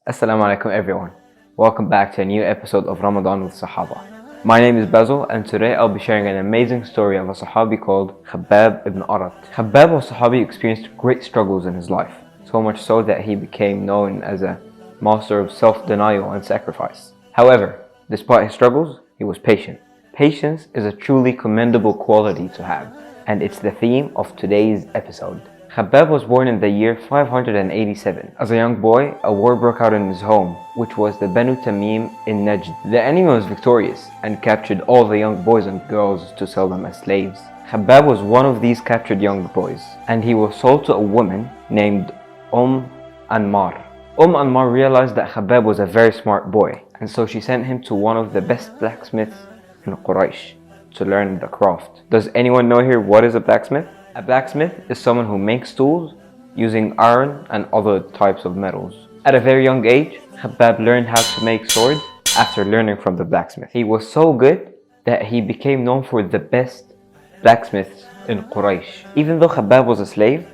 Assalamu alaikum everyone. Welcome back to a new episode of Ramadan with Sahaba. My name is Basil and today I'll be sharing an amazing story of a Sahabi called Khabab Ibn Al-Arat. Khabab was a Sahabi who experienced great struggles in his life, so much so that he became known as a master of self-denial and sacrifice. However, despite his struggles, he was patient. Patience is a truly commendable quality to have, and it's the theme of today's episode. Khabab was born in the year 587. As a young boy, a war broke out in his home, which was the Banu Tamim in Najd. The enemy was victorious and captured all the young boys and girls to sell them as slaves. Khabab was one of these captured young boys, and he was sold to a woman named Ammar. Ammar realized that Khabab was a very smart boy, and so she sent him to one of the best blacksmiths in Quraysh to learn the craft. Does anyone know here what is a blacksmith? A blacksmith is someone who makes tools using iron and other types of metals. At a very young age, Khabab learned how to make swords after learning from the blacksmith. He was so good that he became known for the best blacksmiths in Quraysh. Even though Khabab was a slave,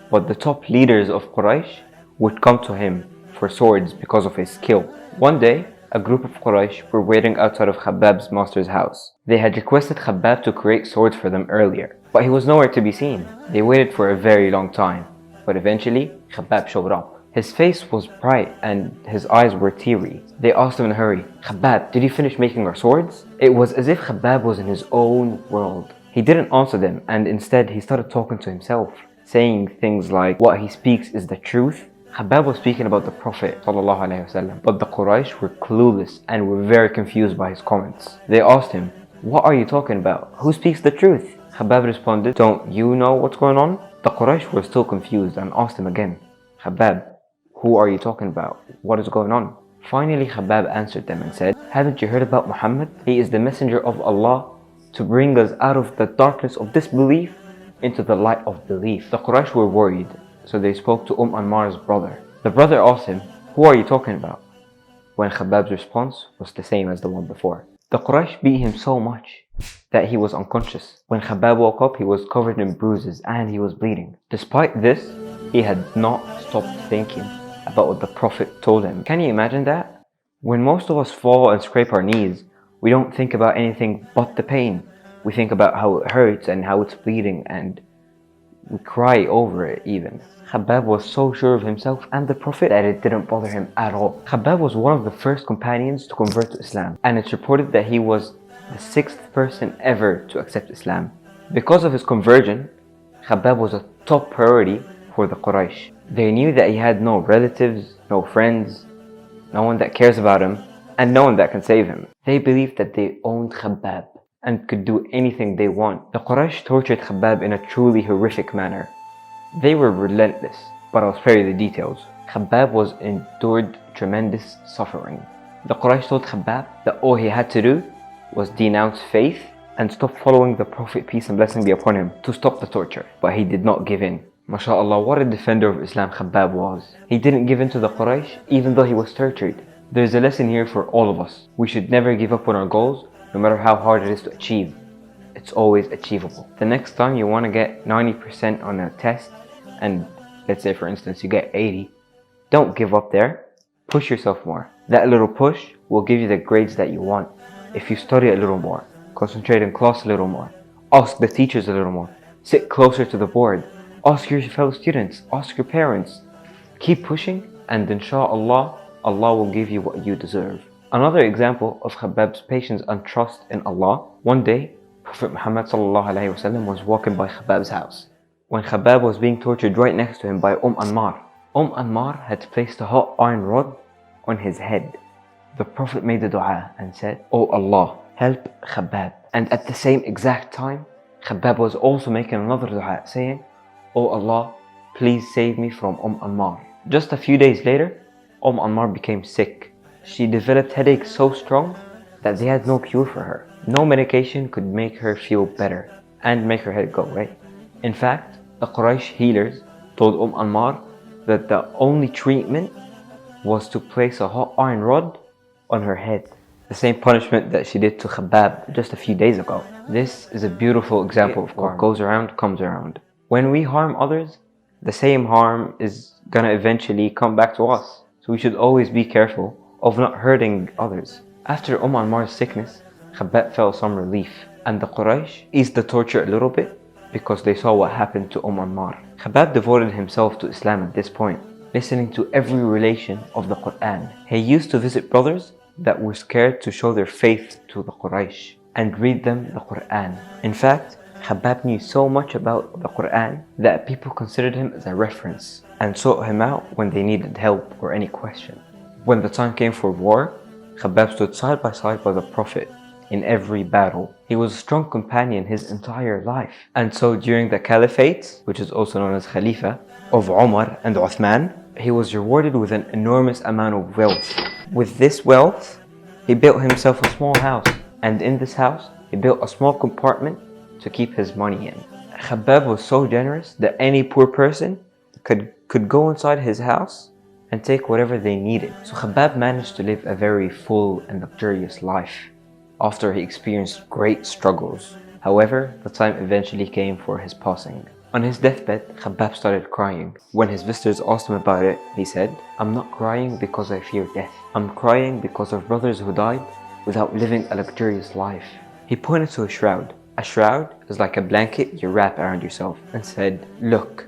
but the top leaders of Quraysh would come to him for swords because of his skill. One day, a group of Quraysh were waiting outside of Khabab's master's house. They had requested Khabab to create swords for them earlier, but he was nowhere to be seen. They waited for a very long time, but eventually Khabab showed up. His face was bright and his eyes were teary. They asked him in a hurry, "Khabab, did you finish making our swords?" It was as if Khabab was in his own world. He didn't answer them, and instead he started talking to himself, saying things like what he speaks is the truth. Khabab was speaking about the Prophet ﷺ, but the Quraysh were clueless and were very confused by his comments. They asked him, "What are you talking about? Who speaks the truth?" Khabab responded, "Don't you know what's going on?" The Quraysh were still confused and asked him again, "Khabab, who are you talking about? What is going on?" Finally Khabab answered them and said, "Haven't you heard about Muhammad? He is the messenger of Allah to bring us out of the darkness of disbelief into the light of belief." The Quraysh were worried, so they spoke to Ammar's brother. The brother asked him, "Who are you talking about?" When Khabab's response was the same as the one before. The Quraysh beat him so much that he was unconscious. When Khabab woke up, he was covered in bruises and he was bleeding. Despite this, he had not stopped thinking about what the Prophet told him. Can you imagine that? When most of us fall and scrape our knees, we don't think about anything but the pain. We think about how it hurts and how it's bleeding, and we cry over it even. Khabab was so sure of himself and the Prophet that it didn't bother him at all. Khabab was one of the first companions to convert to Islam, and it's reported that he was the 6th person ever to accept Islam. Because of his conversion, Khabab was a top priority for the Quraysh. They knew that he had no relatives, no friends, no one that cares about him, and no one that can save him. They believed that they owned Khabab and could do anything they want. The Quraysh tortured Khabab in a truly horrific manner. They were relentless, but I'll spare you the details. Khabab was endured tremendous suffering. The Quraysh told Khabab that all he had to do was denounce faith and stop following the Prophet, peace and blessing be upon him, to stop the torture. But he did not give in. MashaAllah, what a defender of Islam Khabab was. He didn't give in to the Quraysh even though he was tortured. There's a lesson here for all of us. We should never give up on our goals, no matter how hard it is to achieve. It's always achievable. The next time you want to get 90% on a test, and let's say for instance you get 80, don't give up there. Push yourself more. That little push will give you the grades that you want. If you study a little more, concentrate in class a little more, ask the teachers a little more, sit closer to the board, ask your fellow students, ask your parents. Keep pushing, and inshallah, Allah will give you what you deserve. Another example of Khabab's patience and trust in Allah, one day, Prophet Muhammad ﷺ was walking by Khabab's house when Khabab was being tortured right next to him by Ammar. Ammar had placed a hot iron rod on his head. The Prophet made a dua and said, "Oh Allah, help Khabab." And at the same exact time, Khabab was also making another dua saying, "Oh Allah, please save me from Ammar." Just a few days later, Ammar became sick. She developed headaches so strong that they had no cure for her. No medication could make her feel better and make her head go away. In fact, the Quraysh healers told Ammar that the only treatment was to place a hot iron rod on her head. The same punishment that she did to Khabab just a few days ago. This is a beautiful example of what goes around comes around. When we harm others, the same harm is gonna eventually come back to us. So we should always be careful of not hurting others. After Ammar's sickness, Khabab felt some relief, and the Quraysh eased the torture a little bit because they saw what happened to Ammar. Khabab devoted himself to Islam at this point, listening to every relation of the Quran. He used to visit brothers that were scared to show their faith to the Quraysh and read them the Quran. In fact, Khabab knew so much about the Quran that people considered him as a reference and sought him out when they needed help or any question. When the time came for war, Khabab stood side by side with the Prophet in every battle. He was a strong companion his entire life. And so during the Caliphate, which is also known as Khalifa, of Umar and Uthman, he was rewarded with an enormous amount of wealth. With this wealth, he built himself a small house, and in this house, he built a small compartment to keep his money in. Khabab was so generous that any poor person could go inside his house and take whatever they needed. So Khabab managed to live a very full and luxurious life after he experienced great struggles. However, the time eventually came for his passing. On his deathbed, Khabab started crying. When his visitors asked him about it, he said, "I'm not crying because I fear death. I'm crying because of brothers who died without living a luxurious life." He pointed to a shroud. A shroud is like a blanket you wrap around yourself, and said, "Look,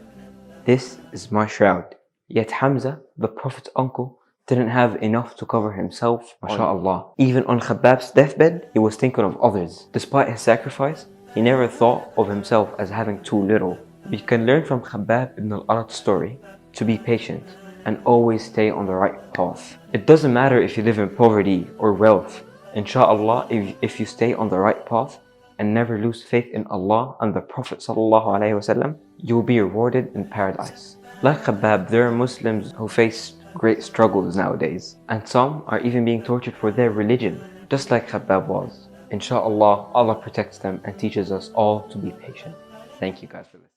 this is my shroud." Yet Hamza, the Prophet's uncle, didn't have enough to cover himself, mashallah. Even on Khabab's deathbed, he was thinking of others. Despite his sacrifice, he never thought of himself as having too little. We can learn from Khabab Ibn Al-Arat's story to be patient and always stay on the right path. It doesn't matter if you live in poverty or wealth. Inshallah, if you stay on the right path and never lose faith in Allah and the Prophet ﷺ, you will be rewarded in paradise. Like Khabab, there are Muslims who face great struggles nowadays, and some are even being tortured for their religion, just like Khabab was. Inshallah, Allah protects them and teaches us all to be patient. Thank you guys for listening.